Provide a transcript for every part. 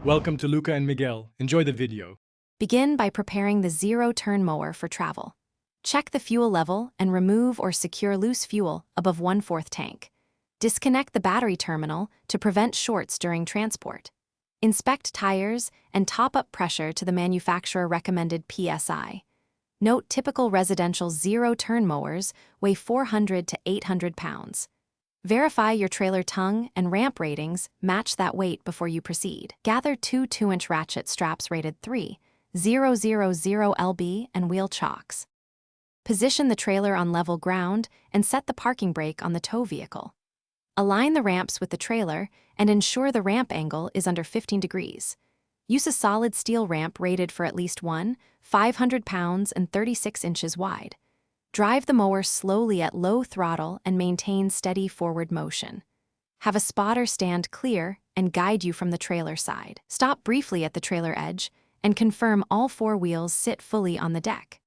Welcome to Luca and Miguel. Enjoy the video. Begin by preparing the zero-turn mower for travel. Check the fuel level and remove or secure loose fuel above 1/4 tank. Disconnect the battery terminal to prevent shorts during transport. Inspect tires and top up pressure to the manufacturer recommended PSI. Note typical residential zero-turn mowers weigh 400 to 800 pounds. Verify your trailer tongue and ramp ratings match that weight before you proceed. Gather two 2-inch ratchet straps rated 3,000 lb and wheel chocks. Position the trailer on level ground and set the parking brake on the tow vehicle. Align the ramps with the trailer and ensure the ramp angle is under 15 degrees. Use a solid steel ramp rated for at least 500 pounds and 36 inches wide. Drive the mower slowly at low throttle and maintain steady forward motion. Have a spotter stand clear and guide you from the trailer side. Stop briefly at the trailer edge and confirm all 4 wheels sit fully on the deck.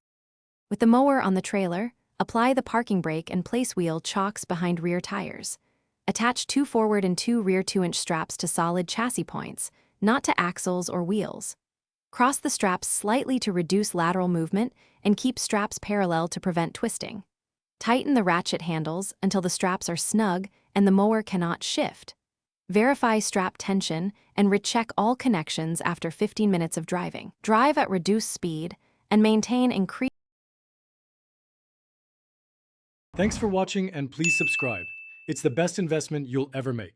With the mower on the trailer, apply the parking brake and place wheel chocks behind rear tires. Attach 2 forward and 2 rear 2-inch straps to solid chassis points, not to axles or wheels. Cross the straps slightly to reduce lateral movement and keep straps parallel to prevent twisting. Tighten the ratchet handles until the straps are snug and the mower cannot shift. Verify strap tension and recheck all connections after 15 minutes of driving. Drive at reduced speed and maintain increased. Thanks for watching and please subscribe. It's the best investment you'll ever make.